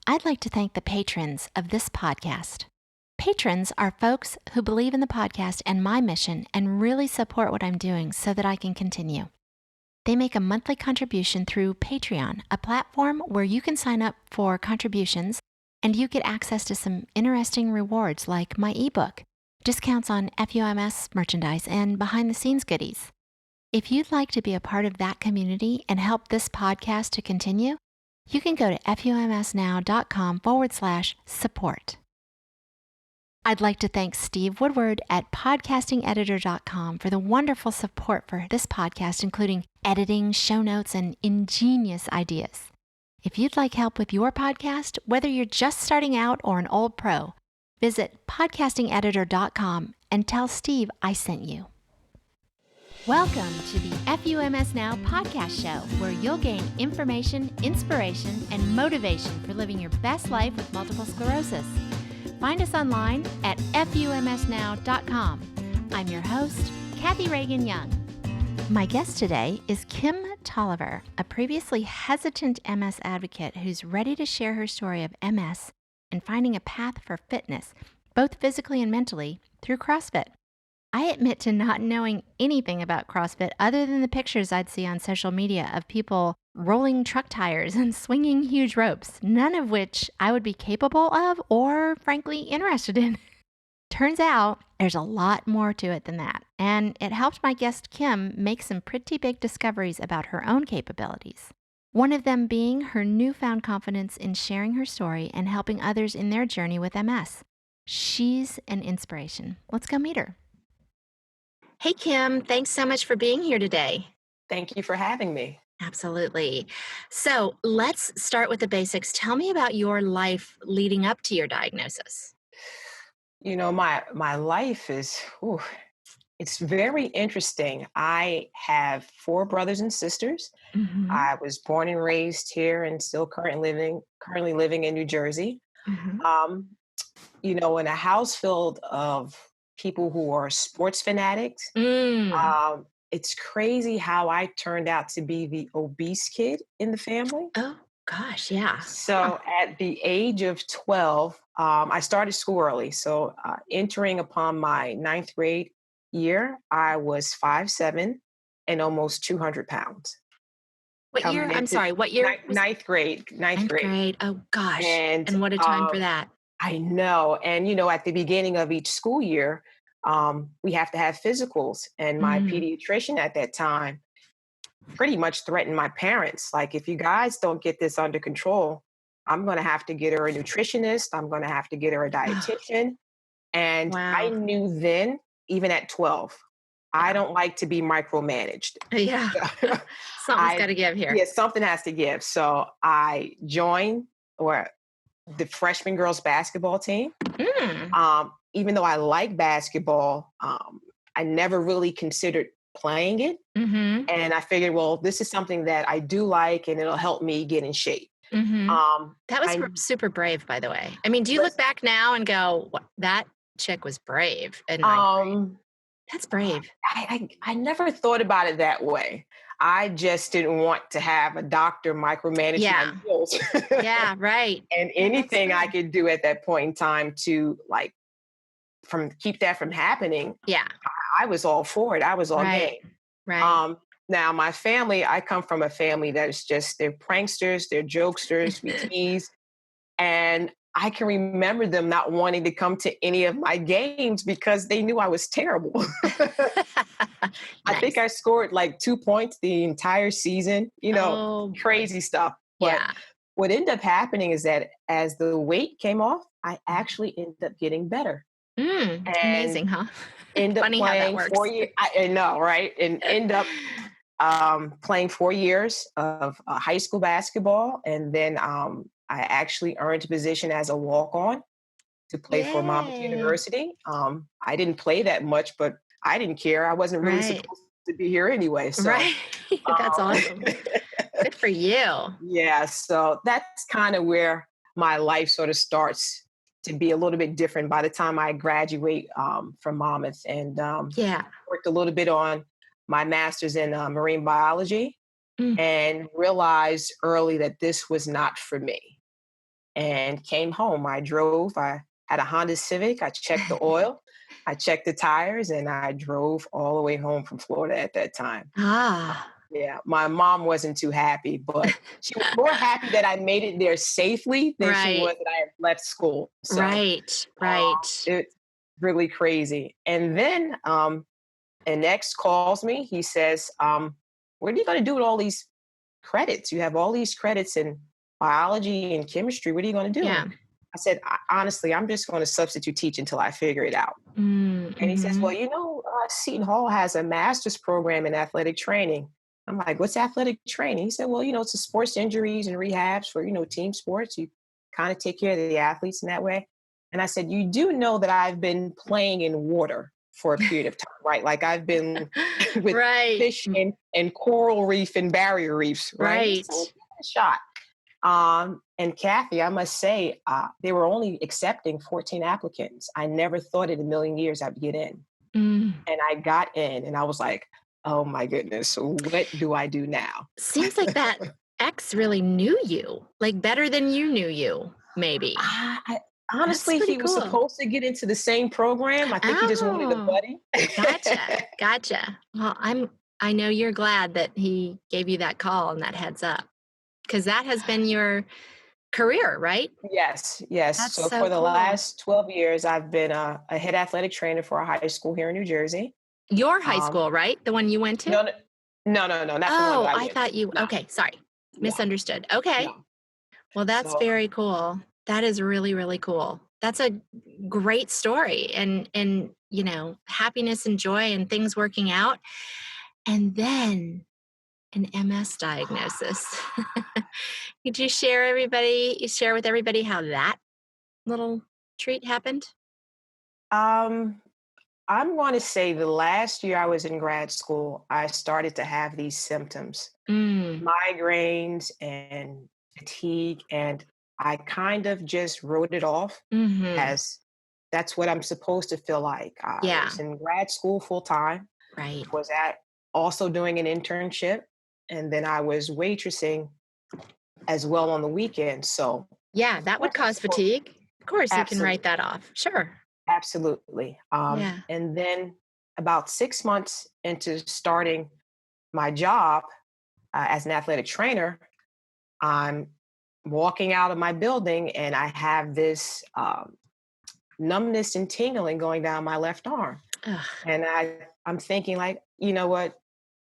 I'd like to thank the patrons of this podcast. Patrons are folks who believe in the podcast and my mission and really support what I'm doing so that I can continue. They make a monthly contribution through Patreon, a platform where you can sign up for contributions and you get access to some interesting rewards like my ebook, discounts on FUMS merchandise, and behind-the-scenes goodies. If you'd like to be a part of that community and help this podcast to continue, you can go to fumsnow.com/support. I'd like to thank Steve Woodward at podcastingeditor.com for the wonderful support for this podcast, including editing, show notes, and ingenious ideas. If you'd like help with your podcast, whether you're just starting out or an old pro, visit podcastingeditor.com and tell Steve I sent you. Welcome to the FUMS Now podcast show, where you'll gain information, inspiration, and motivation for living your best life with multiple sclerosis. Find us online at FUMSnow.com. I'm your host, Kathy Reagan Young. My guest today is Kim Toliver, a previously hesitant MS advocate who's ready to share her story of MS and finding a path for fitness, both physically and mentally, through CrossFit. I admit to not knowing anything about CrossFit other than the pictures I'd see on social media of people rolling truck tires and swinging huge ropes, none of which I would be capable of or, frankly, interested in. Turns out there's a lot more to it than that, and it helped my guest Kim make some pretty big discoveries about her own capabilities. One of them being her newfound confidence in sharing her story and helping others in their journey with MS. She's an inspiration. Let's go meet her. Hey, Kim, thanks so much for being here today. Thank you for having me. Absolutely. So let's start with the basics. Tell me about your life leading up to your diagnosis. You know, my life is, it's very interesting. I have 4 brothers and sisters. Mm-hmm. I was born and raised here and still currently living in New Jersey. Mm-hmm. In a house filled of people who are sports fanatics. It's crazy how I turned out to be the obese kid in the family. Oh, gosh, yeah. So at the age of 12, I started school early. So entering upon my 9th grade year, I was 5'7" and almost 200 pounds. What year? I'm sorry, what year? Ninth grade. Ninth grade. Oh, gosh. And what a time for that. I know. And, at the beginning of each school year, we have to have physicals. And my pediatrician at that time pretty much threatened my parents. Like, if you guys don't get this under control, I'm going to have to get her a nutritionist. I'm going to have to get her a dietitian. And Wow. I knew then, even at 12, I don't like to be micromanaged. Yeah. Something's got to give here. Yeah, something has to give. So I joined the freshman girls basketball team. Even though I like basketball, I never really considered playing it. Mm-hmm. And I figured, well, this is something that I do like and it'll help me get in shape. Mm-hmm. That was super brave, by the way. I mean, do you look back now and go, that chick was brave? And that's brave. I never thought about it that way. I just didn't want to have a doctor micromanage my meals. Yeah, right. And anything I could do at that point in time to keep that from happening. Yeah. I was all for it. I was all game. Right. Now my family, I come from a family that is just, they're pranksters, they're jokesters, we tease. And I can remember them not wanting to come to any of my games because they knew I was terrible. I think I scored 2 points the entire season, crazy stuff. But what ended up happening is that as the weight came off, I actually ended up getting better. Amazing, huh? End up Funny playing how that works. 4 years. I know, right? And end up playing 4 years of high school basketball. And then I actually earned a position as a walk-on to play for Monmouth University. I didn't play that much, but I didn't care. I wasn't really supposed to be here anyway. So, right. That's awesome. Good for you. Yeah. So that's kind of where my life sort of starts to be a little bit different by the time I graduate from Monmouth, and worked a little bit on my master's in Marine Biology and realized early that this was not for me. and came home. I drove. I had a Honda Civic. I checked the oil. I checked the tires, and I drove all the way home from Florida at that time. Ah, Yeah, my mom wasn't too happy, but she was more happy that I made it there safely than she right, was that I had left school. So right, right. it's really crazy. And then an ex calls me. He says, "What are you going to do with all these credits? You have all these credits in biology and chemistry. What are you going to do?" Yeah. And I said, Honestly, I'm just going to substitute teach until I figure it out." And he says, "Well, Mm-hmm. Seton Hall has a master's program in athletic training." I'm like, "What's athletic training?" He said, "Well, it's a sports injuries and rehabs for, team sports. You kind of take care of the athletes in that way." And I said, "You do know that I've been playing in water for a period of time, right? Like I've been with Right, fish and coral reef and barrier reefs, right? So right. give it a shot." And Kathy, I must say, they were only accepting 14 applicants. I never thought in a million years I'd get in. Mm. And I got in and I was like, oh my goodness, so what do I do now? Seems like that ex really knew you, like better than you knew you, maybe. I, That's honestly, pretty he was cool. supposed to get into the same program. I think he just wanted a Oh, buddy. gotcha, gotcha. Well, I know you're glad that he gave you that call and that heads up, because that has been your career, right? Yes, yes. That's So so for the cool. last 12 years, I've been a head athletic trainer for a high school here in New Jersey. Your high Um, school, right? The one you went to? no, no, no, not the one that Oh, I I went to. thought you, No, okay, sorry. no, Misunderstood. Okay. no. Well, that's So very cool. That is really, really cool. That's a great story and happiness and joy and things working out. And then an MS diagnosis. Could you share with everybody how that little treat happened? Um, I'm going to say the last year I was in grad school, I started to have these symptoms, Mm, migraines and fatigue, and I kind of just wrote it off mm-hmm. as that's what I'm supposed to feel like. I Yeah, was in grad school full time, right. was at also doing an internship, and then I was waitressing as well on the weekends. So, Yeah, of that would course, I'm cause supposed fatigue. Of course, you can write absolutely. that off. Sure. Absolutely. Yeah. And then about 6 months into starting my job as an athletic trainer, I'm walking out of my building and I have this numbness and tingling going down my left arm. Ugh. And I'm thinking, like, you know what?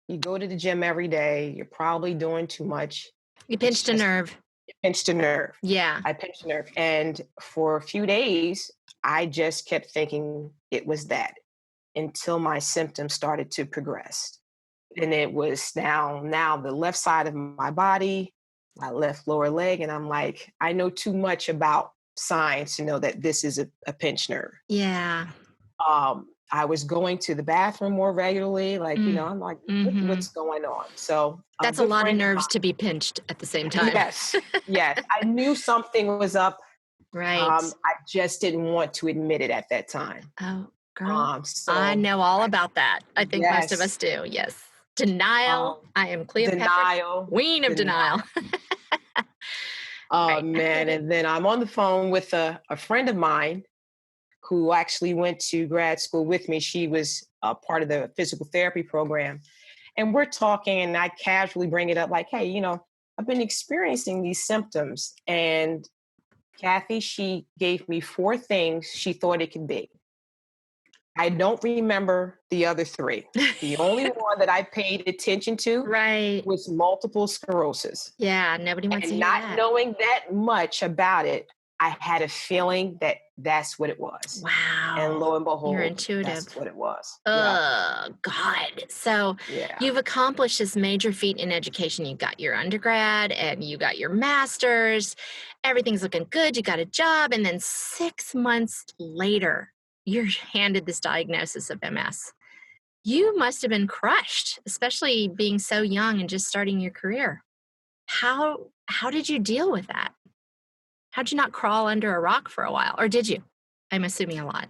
You go to the gym every day, you're probably doing too much. You It's pinched a just nerve. pinched a nerve. Yeah. I pinched a nerve. And for a few days, I just kept thinking it was that until my symptoms started to progress. And it was now the left side of my body, my left lower leg. And I'm like, I know too much about science to know that this is a pinched nerve. Yeah. I was going to the bathroom more regularly. Like, Mm. I'm like, Mhm. what's going on? So a That's a good lot of friend of nerves to mine, be pinched at the same time. yes, yes, I knew something was up. Right. I just didn't want to admit it at that time. Oh, girl, I So know all about that. I think most of yes, us do. Yes. Denial. um, I am Cleopatra, denial, queen of denial. denial. Oh Right. I man. get it. And then I'm on the phone with a friend of mine who actually went to grad school with me. She was a part of the physical therapy program. And we're talking, and I casually bring it up like, hey, I've been experiencing these symptoms. And Kathy, she gave me four things she thought it could be. I don't remember the other three. The only one that I paid attention to Right. was multiple sclerosis. Yeah. Nobody wants to And hear not that. knowing that much about it, I had a feeling that that's what it was. And Wow. lo and You're behold, intuitive. that's what it was. Yeah. Oh, God. So Yeah. you've accomplished this major feat in education. You got your undergrad and you got your master's. Everything's looking good. You got a job. And then 6 months later, you're handed this diagnosis of MS. You must have been crushed, especially being so young and just starting your career. How did you deal with that? How'd you not crawl under a rock for a while? Or did you? I'm assuming a lot.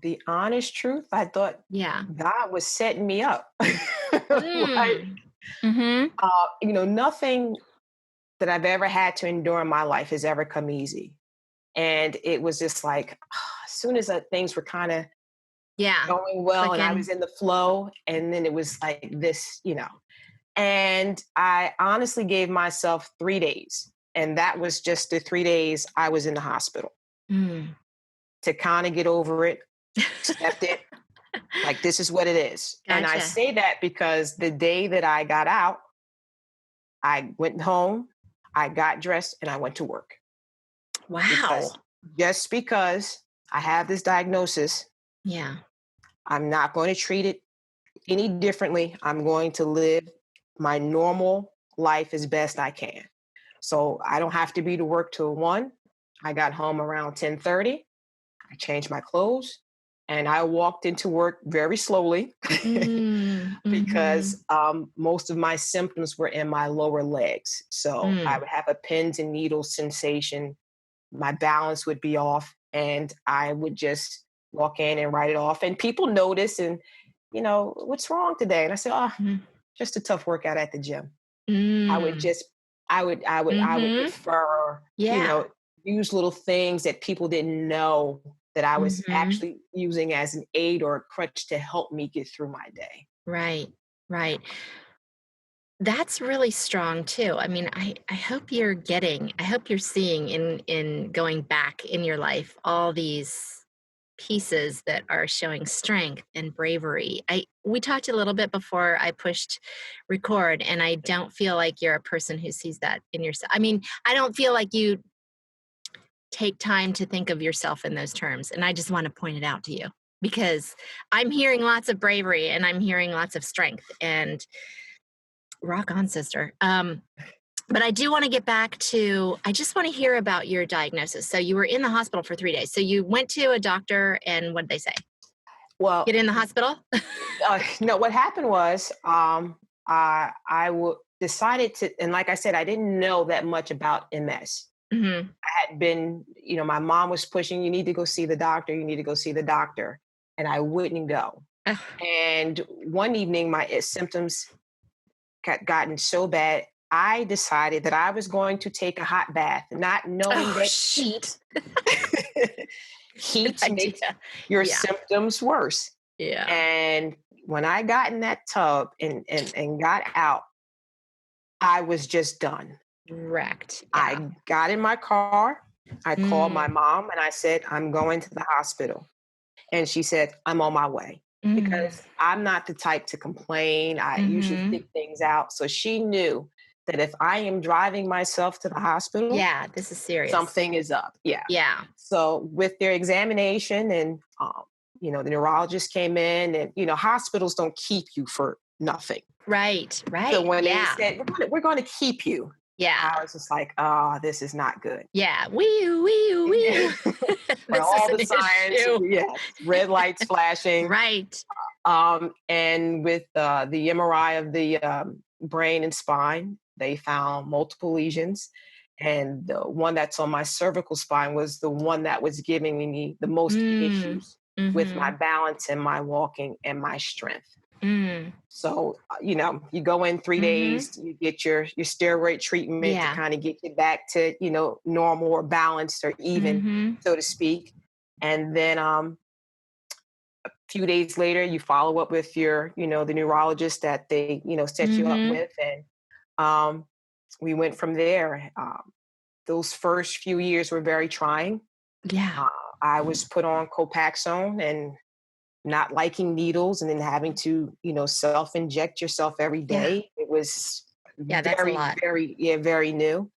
The honest truth, I thought Yeah. God was setting me up. Like, Mm. Mhm. nothing that I've ever had to endure in my life has ever come easy. And it was just like, as soon as things were kind of Yeah. going well and I was Clicking. in the flow, and then it was like this, and I honestly gave myself 3 days. And that was just the 3 days I was in the hospital Mm. to kind of get over it, accept it, like this is what it is. And I Gotcha. say that because the day that I got out, I went home, I got dressed, and I went to work. Wow. Because just because I have this diagnosis, Yeah. I'm not going to treat it any differently. I'm going to live my normal life as best I can. So I don't have to be to work till 1. I got home around 10:30. I changed my clothes and I walked into work very slowly Mm. because Mhm. most of my symptoms were in my lower legs. So I Mm. would have a pins and needles sensation. My balance would be off and I would just walk in and write it off. And people notice and, what's wrong today? And I say, oh, Mhm. just a tough workout at the gym. I would Mm. just, I would Mhm. defer, Yeah. use little things that people didn't know that I was Mhm. actually using as an aid or a crutch to help me get through my day. Right. Yeah. Right. That's really strong too. I mean, I hope you're getting, I hope you're seeing in going back in your life all these pieces that are showing strength and bravery. We talked a little bit before I pushed record, and I don't feel like you're a person who sees that in yourself. I mean, I don't feel like you take time to think of yourself in those terms, and I just want to point it out to you because I'm hearing lots of bravery and I'm hearing lots of strength, and rock on, sister. But I do want to get back to, I just want to hear about your diagnosis. So you were in the hospital for 3 days. So you went to a doctor, and what did they say? Well, Get in the hospital? no, what happened was I decided to, and like I said, I didn't know that much about MS. Hmm. I had been, my mom was pushing, you need to go see the doctor, you need to go see the doctor. And I wouldn't go. And one evening, my symptoms got gotten so bad, I decided that I was going to take a hot bath, not knowing Oh, that shit. heat Good heat makes idea. your Yeah. symptoms worse. Yeah. And when I got in that tub and got out, I was just done. Wrecked. Yeah. I got in my car. I called my Mm. mom and I said, I'm going to the hospital. And she said, I'm on my way Mm. because I'm not the type to complain. I usually Hmm. stick things out. So she knew that if I am driving myself to the hospital, Yeah, this is serious. something is up. Yeah. Yeah. So with their examination and, the neurologist came in and, hospitals don't keep you for nothing. Right. So Right. when they Yeah. said, we're going to keep you, I Yeah. was just like, oh, this is not good. Yeah. Wee wee wee. When This is all an the signs, issue. yes, red lights flashing, Right. and with the MRI of the brain and spine, they found multiple lesions. And the one that's on my cervical spine was the one that was giving me the most Mm. issues with my Mhm. balance and my walking and my strength. Mm. So, you go in 3 days, Mhm. you get your steroid treatment to Yeah. kind of get you back to, normal or balanced or even, Mhm. so to speak. And then few days later, you follow up with your, the neurologist that they, set you up Mhm. with. And um, we went from there. Those first few years were very trying. Yeah. Uh, I was put on Copaxone and not liking needles and then having to, self inject yourself every Yeah. day. It was Yeah, that's a very, lot. very, yeah, very new.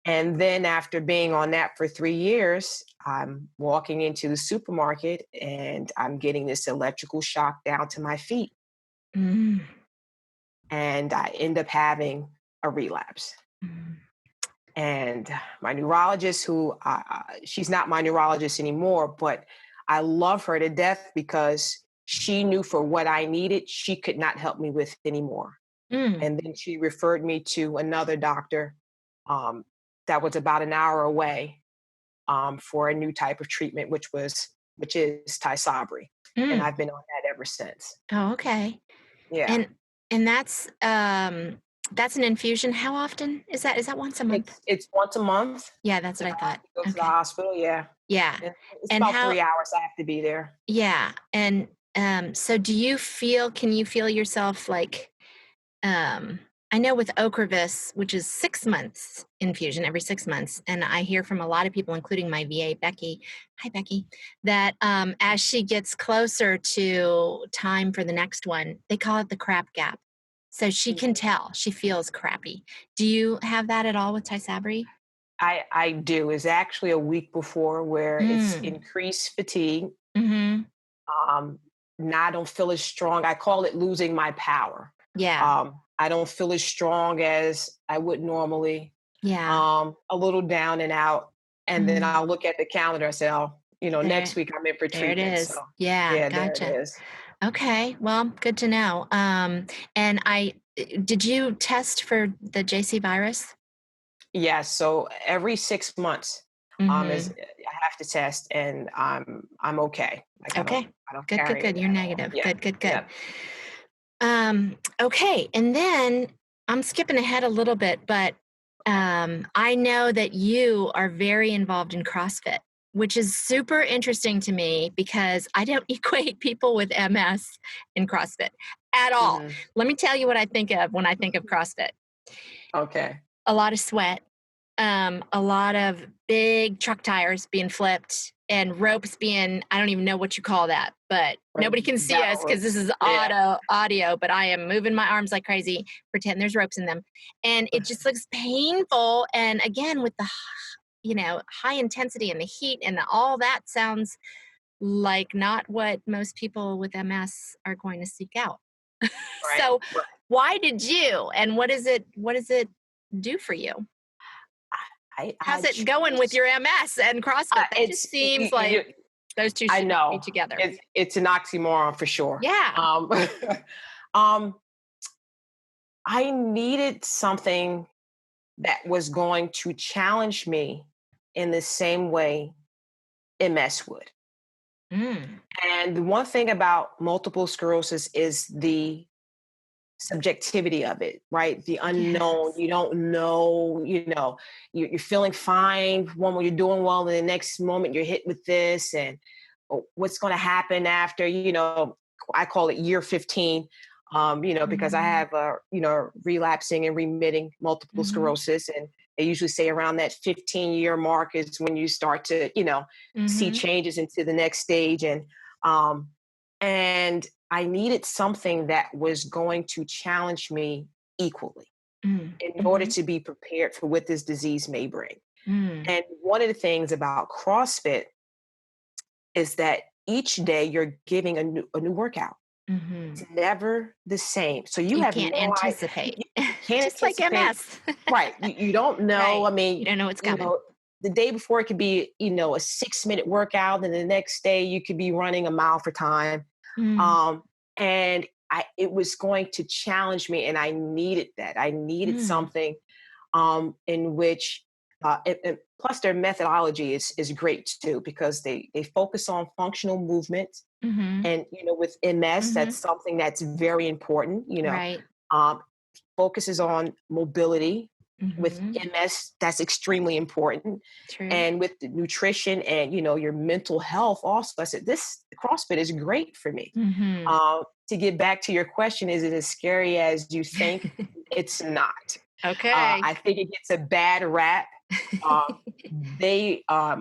And then after being on that for 3 years, I'm walking into the supermarket and I'm getting this electrical shock down to my feet. Mm. And I end up having a relapse. Mm. And my neurologist, who she's not my neurologist anymore, but I love her to death because she knew for what I needed, she could not help me with anymore. Mm. And then she referred me to another doctor um, that was about an hour away for a new type of treatment, which is Tysabri, and Mm. I've been on that ever since. Oh, okay. Yeah. And and that's That's an infusion. How often is that? Is that once a month? It's once a month. Yeah, that's what If I I have thought. to go to the Okay. hospital, yeah. Yeah. And it's And about how 3 hours I have to be there. yeah. And so can you feel yourself like um I know with Ocrevus, which is 6 months infusion every 6 months, and I hear from a lot of people, including my VA, Becky, hi Becky, that as she gets closer to time for the next one, they call it the crap gap. So she can Mhm. tell she feels crappy. Do you have that at all with Tysabri? I do. It's actually a week before where it's Mm. increased fatigue. Mm-hmm. Um, Now I don't feel as strong. I call it losing my power. Yeah. I don't feel as strong as I would normally. Yeah. A little down and out. And then Mm. I'll look at the calendar and say, oh, next There, week I'm in for there it treatment. So is. Yeah, yeah, there it gotcha. is. Okay, well, good to know. And did you test for the JC virus? Yeah. So every 6 months, is Mm-hmm. I have to test, and I'm okay. Like Okay. I don't Good, good, carry it good. You're at all. negative. Yeah. Good, good, good. Yeah. Okay. And then I'm skipping ahead a little bit, but I know that you are very involved in CrossFit, which is super interesting to me because I don't equate people with MS in CrossFit at all. Hmm. Let me tell you what I think of when I think of CrossFit. Okay. A lot of sweat, a lot of big truck tires being flipped and ropes being, I don't even know what you call that, but Right. nobody can see Battle us because this ropes. is Yeah. audio, but I am moving my arms like crazy, pretend there's ropes in them. And it just looks painful. And again, with the, high intensity and the heat and all that sounds like not what most people with MS are going to seek out. Right. So Right. why did you, and what does it do for you? I How's it going with choose. your MS and CrossFit? That just It's seems like those two I shouldn't be know together. it's an oxymoron for sure. Yeah. Um, I needed something that was going to challenge me in the same way MS would. Mm. And the one thing about multiple sclerosis is the subjectivity of it, right? The unknown. Yes. You don't know, you're feeling fine one when you're doing well, and the next moment you're hit with this, and what's going to happen after, I call it year 15, because I Mhm. have, relapsing and remitting multiple Mhm. sclerosis. And they usually say around that 15-year mark is when you start to, see Mhm. changes into the next stage. And I needed something that was going to challenge me equally Mm. in order Mhm. to be prepared for what this disease may bring. Mm. And one of the things about CrossFit is that each day you're giving a new workout. It's Mhm. never the same. So you You have can't no idea. anticipate. You can't Just like anticipate. MS. Right. You don't know. Right. I You mean, don't know what's coming. the day before it could be, a 6-minute workout, and the next day you could be running a mile for time. Mm. Um, and it was going to challenge me, and I needed that. I needed Mm. something in which, and plus their methodology is great too, because they focus on functional movement. Mhm. And with MS, that's Mhm. something that's very important. Right. Um, Focuses on mobility. With Mhm. MS, that's extremely important. True. And with the nutrition and your mental health, also, I said this CrossFit is great for me. Mhm. To get back to your question, is it as scary as you think? It's not. Okay. I think it gets a bad rap. Um,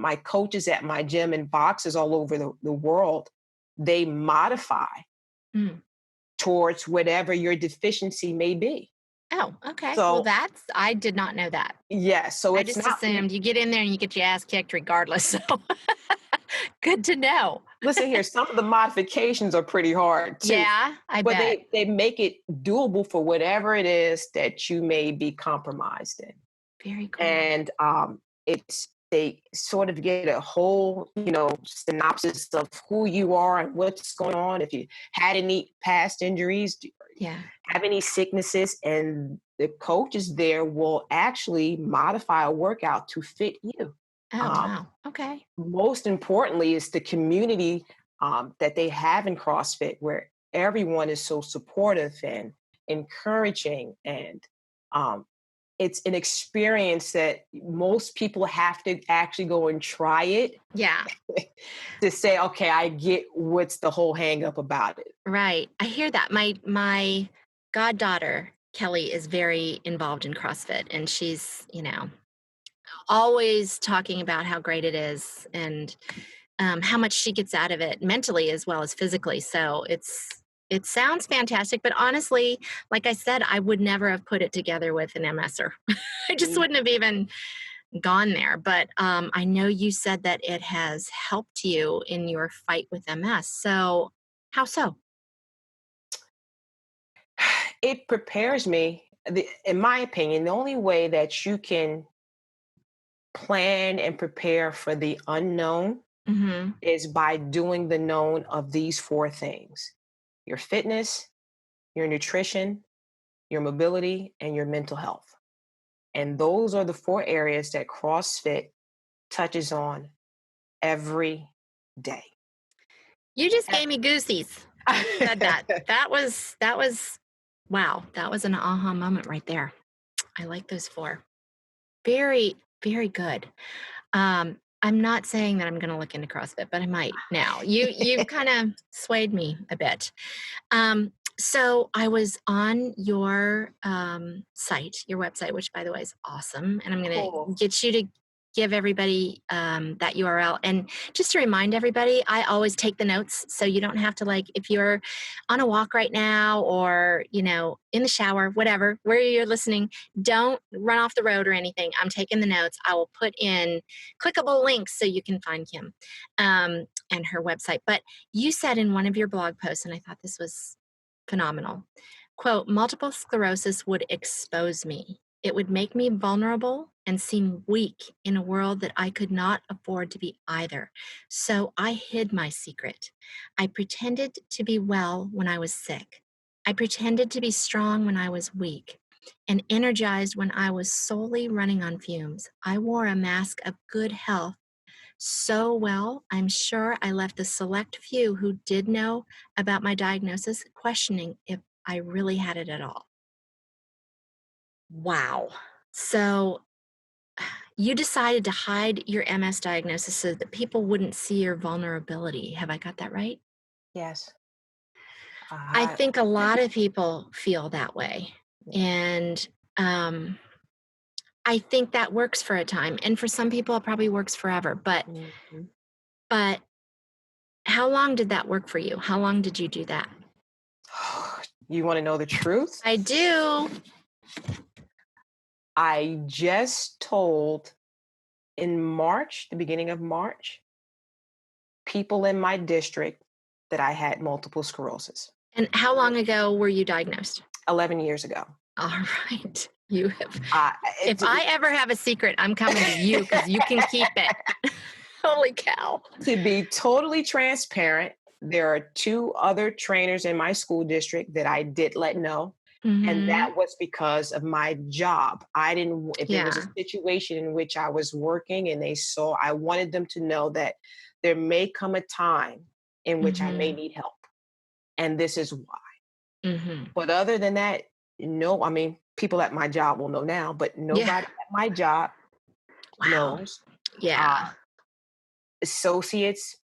my coaches at my gym and boxes all over the world, they modify Mm. towards whatever your deficiency may be. Oh, okay. Well, So I did not know that. yeah, so I it's just not. assumed you get in there and you get your ass kicked regardless. So good to know. Listen here, some of the modifications are pretty hard too, Yeah, I but bet. they make it doable for whatever it is that you may be compromised in. Very cool. And it's they sort of get a whole synopsis of who you are and what's going on, if you had any past injuries, do you Yeah. have any sicknesses, and the coaches there will actually modify a workout to fit you. Oh, um, wow. Okay. Most importantly is the community that they have in CrossFit, where everyone is so supportive and encouraging, and It's an experience that most people have to actually go and try it Yeah. to say, okay, I get what's the whole hang up about it. Right. I hear that. My goddaughter, Kelly, is very involved in CrossFit, and she's, always talking about how great it is and how much she gets out of it mentally as well as physically. So it sounds fantastic, but honestly, like I said, I would never have put it together with an MSer. I just Mm. wouldn't have even gone there. But I know you said that it has helped you in your fight with MS. So how so? It prepares me, in my opinion, the only way that you can plan and prepare for the unknown Mm-hmm. is by doing the known of these four things: your fitness, your nutrition, your mobility, and your mental health. And those are the four areas that CrossFit touches on every day. You just And gave me goosies when you said that. That was wow. That was an aha moment right there. I like those four. Very, very good. I'm not saying that I'm going to look into CrossFit, but I might now. You've kind of swayed me a bit. So I was on your site, your website, which by the way is awesome, and I'm going Cool. to get you to give everybody that URL. And just to remind everybody, I always take the notes, so you don't have to, like, if you're on a walk right now or in the shower, whatever, where you're listening, don't run off the road or anything. I'm taking the notes. I will put in clickable links so you can find Kim and her website. But you said in one of your blog posts, and I thought this was phenomenal, quote, multiple sclerosis would expose me. It would make me vulnerable and seem weak in a world that I could not afford to be either. So I hid my secret. I pretended to be well when I was sick. I pretended to be strong when I was weak and energized when I was solely running on fumes. I wore a mask of good health so well, I'm sure I left the select few who did know about my diagnosis questioning if I really had it at all. Wow. So you decided to hide your MS diagnosis so that people wouldn't see your vulnerability. Have I got that right? Yes. I I, think a lot of people feel that way. yeah. And I think that works for a time. And for some people, it probably works forever. Mhm. But how long did that work for you? How long did you do that? You want to know the truth? I do. I just told in March, the beginning of March, people in my district that I had multiple sclerosis And how long ago were you diagnosed? 11 years ago. All right. You have. Uh, If I ever have a secret, I'm coming to you because you can keep it. Holy cow. to be totally transparent, there are two other trainers in my school district that I did let know. And Mm-hmm. that was because of my job. I didn't, if it was a Yeah. situation in which I was working and they saw, I wanted them to know that there may come a time in which I may Mm-hmm. need help. And this is why. Mm-hmm. But other than that, no, I mean, people at my job will know now, but Yeah. nobody at my job Wow. knows. Uh, Yeah. Associates,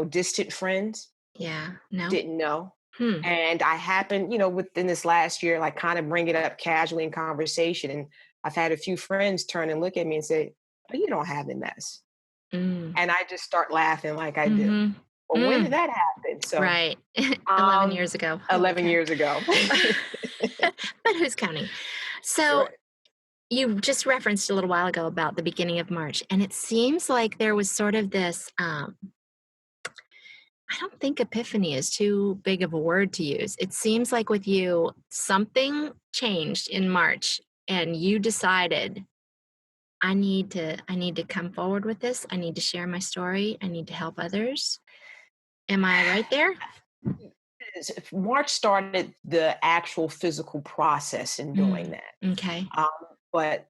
distant friends Yeah. No. didn't know. Hmm. And I happened, within this last year, like kind of bring it up casually in conversation. And I've had a few friends turn and look at me and say, "Oh, you don't have MS." Mm. And I just start laughing like I do. Mm-hmm. Well, when did Mm. that happen? So, Right. 11 um, years ago. Holy 11 cow. years ago. But who's counting? So Right. you just referenced a little while ago about the beginning of March, and it seems like there was sort of this I don't think epiphany is too big of a word to use. It seems like with you, something changed in March and you decided I need to come forward with this. I need to share my story. I need to help others. Am I right there? March started the actual physical process in doing Mm, that. okay. Um, but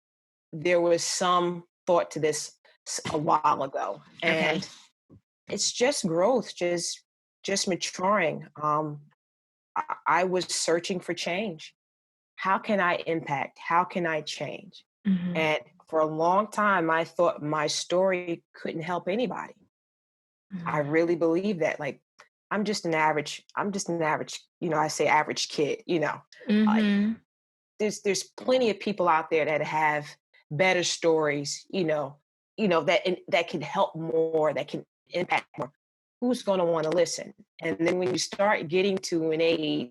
there was some thought to this a while ago, Okay. and it's just growth, just maturing. I was searching for change, how can I impact? How can I change? Mhm. And for a long time, I thought my story couldn't help anybody. I Mhm. really believe that. Like, I'm just an average, I say average kid, like Mhm. there's plenty of people out there that have better stories, that can help more, that can impact more. Who's going to want to listen? And then when you start getting to an age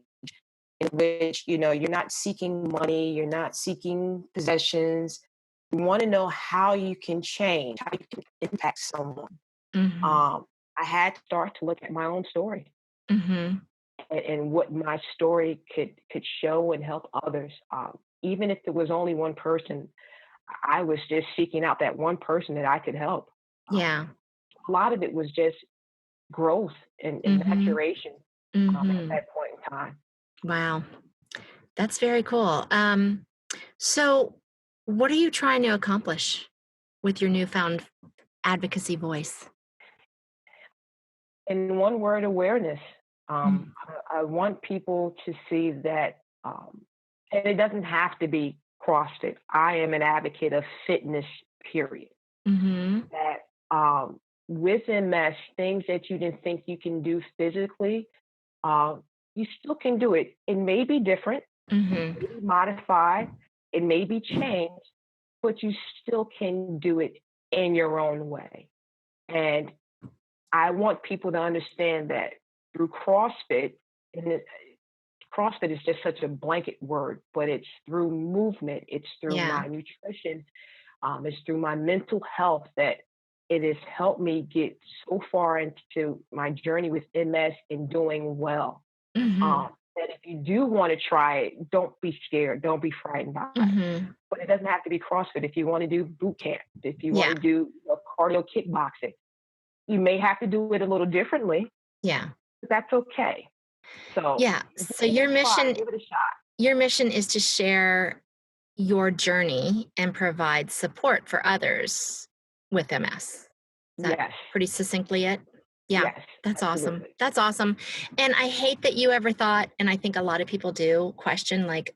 in which, you're not seeking money, you're not seeking possessions, you want to know how you can change, how you can impact someone. Mhm. um, I had to start to look at my own story, Mhm. and what my story could show and help others. Even if it was only one person, I was just seeking out that one person that I could help. Yeah. A lot of it was just growth and Mhm. maturation at Mhm. that point in time. Wow. That's very cool. So what are you trying to accomplish with your newfound advocacy voice? In one word, awareness. Mm. I want people to see that, and it doesn't have to be CrossFit. I am an advocate of fitness, period. Mhm. That with MS, things that you didn't think you can do physically, you still can do it. It may be different, it Mhm. may be modified, it may be changed, but you still can do it in your own way. And I want people to understand that through CrossFit, and CrossFit is just such a blanket word, but it's through movement, it's through Yeah. my nutrition, it's through my mental health that it has helped me get so far into my journey with MS and doing well. Mhm. That if you do want to try it, don't be scared, don't be frightened by it. Mhm. But it doesn't have to be CrossFit. If you want to do boot camp, if you want Yeah. to do cardio kickboxing, you may have to do it a little differently, Yeah. but that's okay. So Yeah. give So it a your try, mission give it a shot. your mission is to share your journey and provide support for others with MS. Is that Yes, pretty succinctly it? Yeah, yes, that's awesome. absolutely. That's awesome. And I hate that you ever thought, and I think a lot of people do, question like,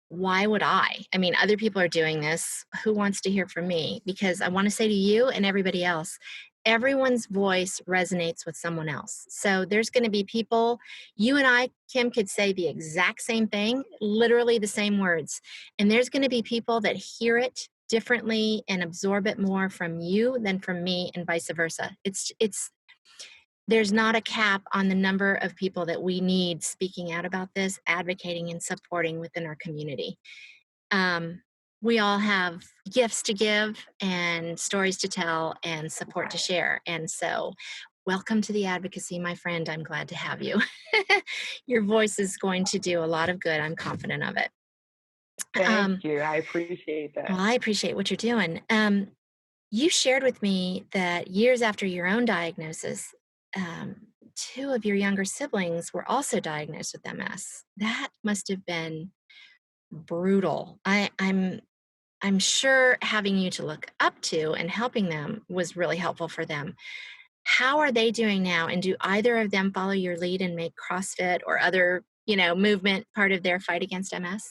why would I? I mean, other people are doing this. Who wants to hear from me? Because I want to say to you and everybody else, everyone's voice resonates with someone else. So there's going to be people, you and I, Kim, could say the exact same thing, literally the same words. And there's going to be people that hear it differently and absorb it more from you than from me, and vice versa. It's there's not a cap on the number of people that we need speaking out about this, advocating and supporting within our community. Um, we all have gifts to give and stories to tell and support to Right. share. And so, welcome to the advocacy, my friend. I'm glad to have you. Your voice is going to do a lot of good. I'm confident of it. Thank Um, you. I appreciate well, that. I appreciate what you're doing. You shared with me that years after your own diagnosis, two of your younger siblings were also diagnosed with MS. That must have been brutal. I'm sure having you to look up to and helping them was really helpful for them. How are they doing now? And do either of them follow your lead and make CrossFit or other, movement part of their fight against MS?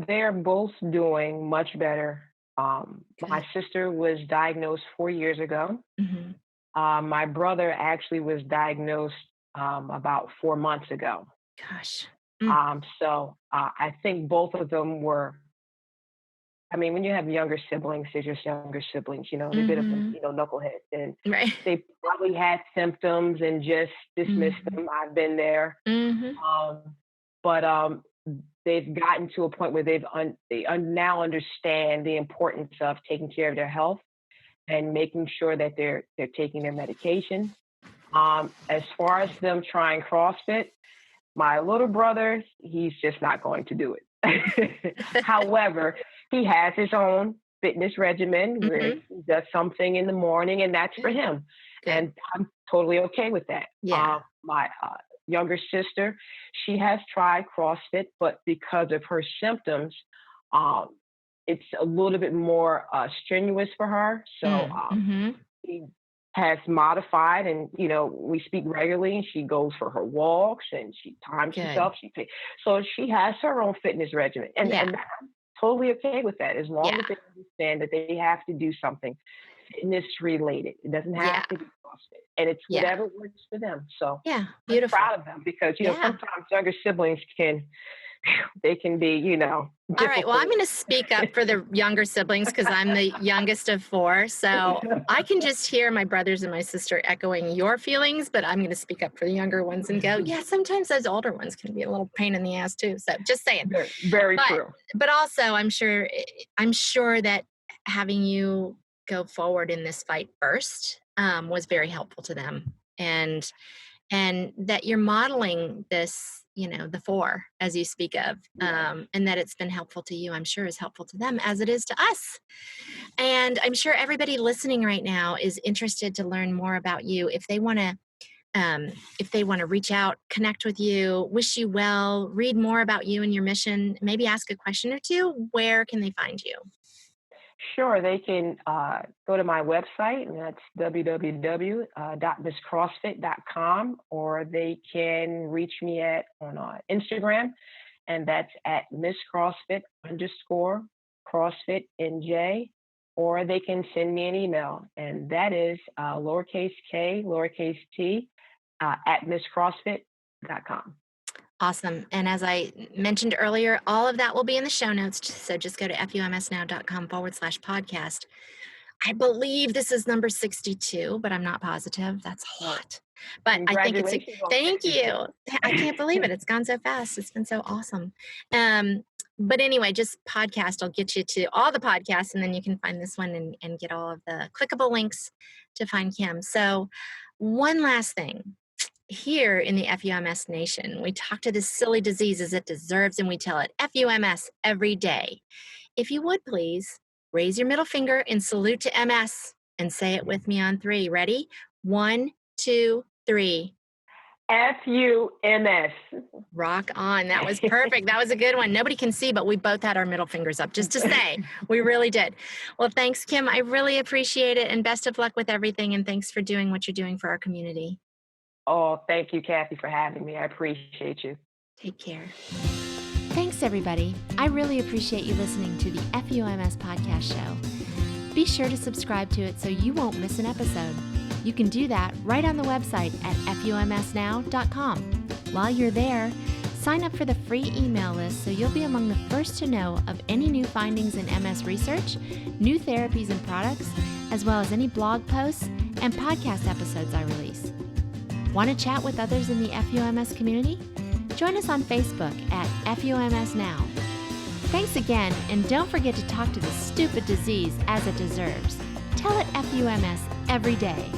They're both doing much better. My Good. sister was diagnosed 4 years ago. Hmm. My brother actually was diagnosed about 4 months ago. Gosh. Mm. I think both of them were. I mean, when you have younger siblings, they're just younger siblings. They're a bit of Hmm. knuckleheads, and Right. they probably had symptoms and just dismissed Hmm. them. I've been there. Hmm. Um, but they've gotten to a point where now understand the importance of taking care of their health and making sure that they're taking their medication. As far as them trying CrossFit, my little brother, he's just not going to do it. However, he has his own fitness regimen where Hmm. he does something in the morning, and that's for Good. him. Good. And I'm totally okay with that. Yeah. My younger sister, she has tried CrossFit, but because of her symptoms, um, it's a little bit more strenuous for her. So Mm. Hmm. she has modified, and we speak regularly, and she goes for her walks and she times Good. herself. So she has her own fitness regimen, and I'm totally okay with that, as long as they understand that they have to do something fitness related. It doesn't have to be CrossFit, and it's whatever works for them. So beautiful. I'm proud of them, because sometimes younger siblings can be All right. Well, I'm going to speak up for the younger siblings because I'm the youngest of 4. So I can just hear my brothers and my sister echoing your feelings, but I'm going to speak up for the younger ones and go, sometimes those older ones can be a little pain in the ass too. So just saying. Very, very true. But also I'm sure that having you go forward in this fight first was very helpful to them. And that you're modeling this, the 4 as you speak of, and that it's been helpful to you, I'm sure is helpful to them as it is to us. And I'm sure everybody listening right now is interested to learn more about you. If they want to reach out, connect with you, wish you well, read more about you and your mission, maybe ask a question or two, where can they find you? Sure, they can go to my website, and that's www.misscrossfit.com, or they can reach me on Instagram, and that's at MissCrossFit_CrossFitNJ, or they can send me an email, and that is lowercase k, lowercase t, at misscrossfit.com. Awesome. And as I mentioned earlier, all of that will be in the show notes. So just go to FUMSnow.com/podcast. I believe this is number 62, but I'm not positive. That's a lot. But I think thank you. I can't believe it. It's gone so fast. It's been so awesome. But anyway, just podcast. I'll get you to all the podcasts, and then you can find this one and get all of the clickable links to find Kim. So one last thing. Here in the FUMS Nation, we talk to this silly disease as it deserves, and we tell it FUMS every day. If you would please raise your middle finger in salute to MS and say it with me on 3. Ready? 1, 2, 3. FUMS. Rock on. That was perfect. That was a good one. Nobody can see, but we both had our middle fingers up, just to say. We really did. Well, thanks, Kim. I really appreciate it, and best of luck with everything, and thanks for doing what you're doing for our community. Oh, thank you, Kathy, for having me. I appreciate you. Take care. Thanks, everybody. I really appreciate you listening to the FUMS podcast show. Be sure to subscribe to it so you won't miss an episode. You can do that right on the website at FUMSnow.com. While you're there, sign up for the free email list so you'll be among the first to know of any new findings in MS research, new therapies and products, as well as any blog posts and podcast episodes I release. Want to chat with others in the FUMS community? Join us on Facebook at FUMS Now. Thanks again, and don't forget to talk to the stupid disease as it deserves. Tell it FUMS every day.